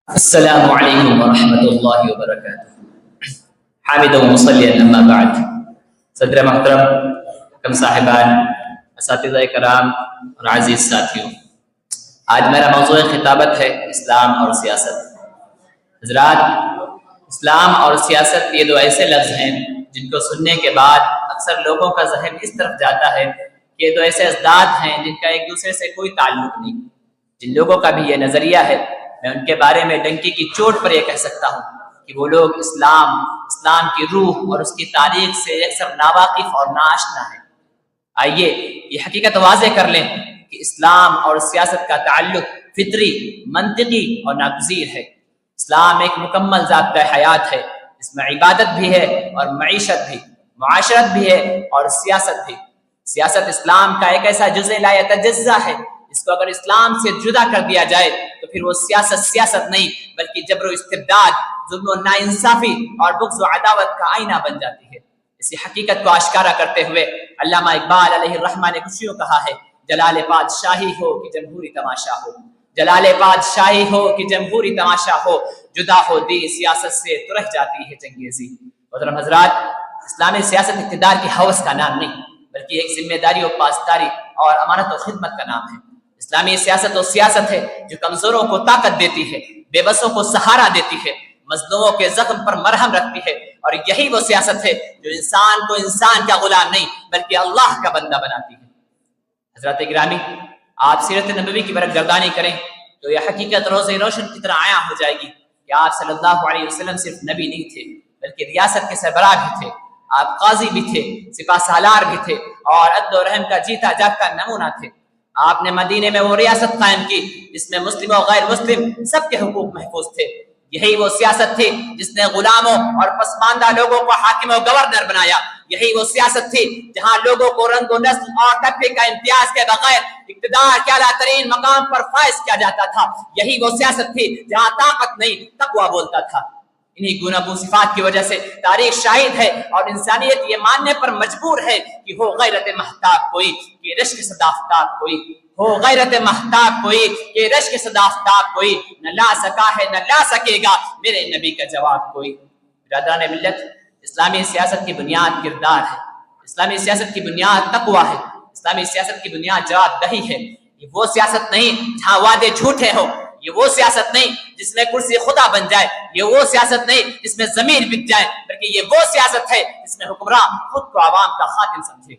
السلام علیکم ورحمۃ اللہ وبرکاتہ حامد و مصلی اما بعد صدر محترم حکم صاحبان اساتذہ کرام اور عزیز ساتھیوں، آج میرا موضوع خطابت ہے اسلام اور سیاست۔ حضرات، اسلام اور سیاست یہ دو ایسے لفظ ہیں جن کو سننے کے بعد اکثر لوگوں کا ذہن اس طرف جاتا ہے کہ یہ دو ایسے اضداد ہیں جن کا ایک دوسرے سے کوئی تعلق نہیں۔ جن لوگوں کا بھی یہ نظریہ ہے، میں ان کے بارے میں ڈنکی کی چوٹ پر یہ کہہ سکتا ہوں کہ وہ لوگ اسلام کی روح اور اس کی تاریخ سے اکثر ناواقف اور ناآشنا ہیں۔ آئیے یہ حقیقت واضح کر لیں کہ اسلام اور سیاست کا تعلق فطری، منطقی اور ناگزیر ہے۔ اسلام ایک مکمل ضابطۂ حیات ہے، اس میں عبادت بھی ہے اور معیشت بھی، معاشرت بھی ہے اور سیاست بھی۔ سیاست اسلام کا ایک ایسا جزء لا یتجزا ہے، اس کو اگر اسلام سے جدا کر دیا جائے تو پھر وہ سیاست نہیں بلکہ جبر و استبداد، ظلم و ناانصافی اور بغض و عداوت کا آئینہ بن جاتی ہے۔ اسی حقیقت کو آشکارا کرتے ہوئے علامہ اقبال علیہ الرحمہ نے کچھ یوں کہا ہے: جلال پادشاہی ہو کہ جمہوری تماشا ہو، جلال پادشاہی ہو کہ جمہوری تماشا ہو، جدا ہو دی سیاست سے تو رہ جاتی ہے چنگیزی۔ محترم حضرات، اسلامی سیاست اقتدار کی ہوس کا نام نہیں بلکہ ایک ذمہ داری و پاسداری اور امانت و خدمت کا نام ہے۔ اسلامی سیاست وہ سیاست ہے جو کمزوروں کو طاقت دیتی ہے، بے بسوں کو سہارا دیتی ہے، مظلوموں کے زخم پر مرہم رکھتی ہے، اور یہی وہ سیاست ہے جو انسان کو انسان کا غلام نہیں بلکہ اللہ کا بندہ بناتی ہے۔ حضرات گرامی، آپ سیرت نبوی کی برگردانی کریں تو یہ حقیقت روز روشن کی طرح عیاں ہو جائے گی کہ آپ صلی اللہ علیہ وسلم صرف نبی نہیں تھے بلکہ ریاست کے سربراہ بھی تھے، آپ قاضی بھی تھے، سپہ سالار بھی تھے اور عدل و رحم کا جیتا جاگتا نمونہ تھے۔ آپ نے مدینے میں وہ ریاست قائم کی جس میں مسلم و غیر مسلم سب کے حقوق محفوظ تھے۔ یہی وہ سیاست تھی جس نے غلاموں اور پسماندہ لوگوں کو حاکم و گورنر بنایا۔ یہی وہ سیاست تھی جہاں لوگوں کو رنگ و نسل اور طبقے کا امتیاز کے بغیر اقتدار کے اعلیٰ ترین مقام پر فائز کیا جاتا تھا۔ یہی وہ سیاست تھی جہاں طاقت نہیں تقویٰ بولتا تھا۔ انہی گوناگون صفات کی وجہ سے تاریخ شاہد ہے اور انسانیت یہ ماننے پر مجبور ہے کہ ہو غیرت محتاط کوئی کہ رشک صدافتاب کوئی، ہو غیرت محتاط کوئی کہ رشک صدافتاب کوئی، نہ لا سکا ہے نہ لا سکے گا میرے نبی کا جواب کوئی۔ برادران ملت، اسلامی سیاست کی بنیاد کردار ہے، اسلامی سیاست کی بنیاد تقویٰ ہے، اسلامی سیاست کی بنیاد جواب دہی ہے۔ یہ وہ سیاست نہیں جہاں وعدے جھوٹے ہو، یہ وہ سیاست نہیں جس میں کرسی خدا بن جائے، یہ وہ سیاست نہیں جس میں ضمیر بک جائے، بلکہ یہ وہ سیاست ہے جس میں حکمراں خود کو عوام کا خادم سمجھے۔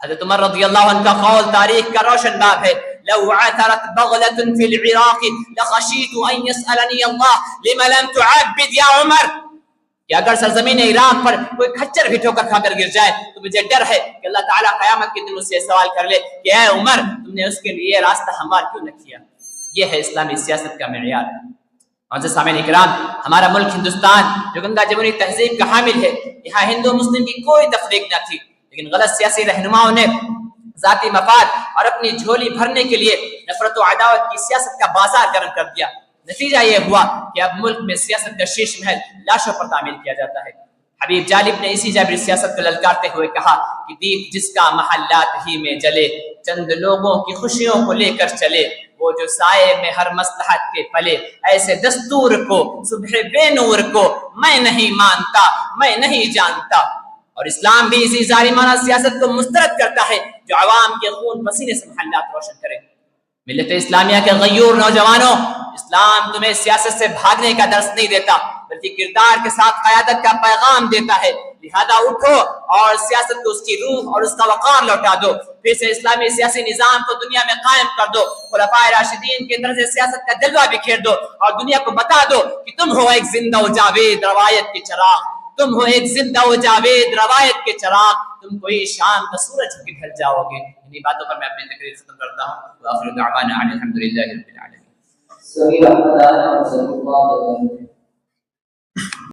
حضرت عمر رضی اللہ عنہ کا قول تاریخ کا روشن باب ہے: لو عثرت بغلة في العراق لخشيت ان يسألني الله لما لم تعبد يا عمر، کہ اگر سرزمین عراق پر کوئی کھچر بھی ٹھوکر کھا کر گر جائے تو مجھے ڈر ہے کہ اللہ تعالیٰ قیامت کے دن مجھ سے سوال کر لے کہ اے عمر، تم نے اس کے لیے راستہ ہموار کیوں نہ کیا۔ یہ ہے اسلامی سیاست کا معیار۔ معزز سامعین کرام، ہمارا ملک ہندوستان جو گنگا جمنی تہذیب کا حامل ہے، یہاں ہندو مسلم کی کوئی تفریق نہ تھی، لیکن غلط سیاسی رہنماؤں نے ذاتی مفاد اور اپنی جھولی بھرنے کے لیے نفرت و عداوت کی سیاست کا بازار گرم کر دیا۔ نتیجہ یہ ہوا کہ اب ملک میں سیاست کا شیش محل لاشوں پر تعمیر کیا جاتا ہے۔ حبیب جالب نے اسی جابری سیاست کو للکارتے ہوئے کہا کہ دیپ جس کا محلات ہی میں جلے، چند لوگوں کی خوشیوں کو لے کر چلے، وہ جو سائے میں ہر مصلحت کے پلے، ایسے دستور کو صبح بے نور کو میں نہیں مانتا، میں نہیں جانتا۔ اور اسلام بھی اسی ظالمانہ سیاست کو مسترد کرتا ہے جو عوام کے خون پسینے سے محلات روشن کرے۔ ملت اسلامیہ کے غیور نوجوانوں، اسلام تمہیں سیاست سے بھاگنے کا درس نہیں دیتا بلکہ کردار کے ساتھ قیادت کا پیغام دیتا ہے۔ لہذا اٹھو اور سیاست کو اس کی روح اور اس کا وقار لوٹا دو، پھر سے اسلامی سیاسی نظام کو دنیا میں قائم کر دو، خلفائے راشدین کے طرز سیاست کا جلوہ بکھیر دو اور دنیا کو بتا دو کہ تم ہو ایک زندہ و جاوید روایت کے چراغ، تم ہو ایک زندہ و جاوید روایت کے چراغ، تم کوئی شام کا سورج ہو کے ڈھل جاؤ گے۔ انہی باتوں پر میں اپنی تقریر ختم کرتا ہوں۔ وآخر دعوانا ان الحمد للہ رب العالمین۔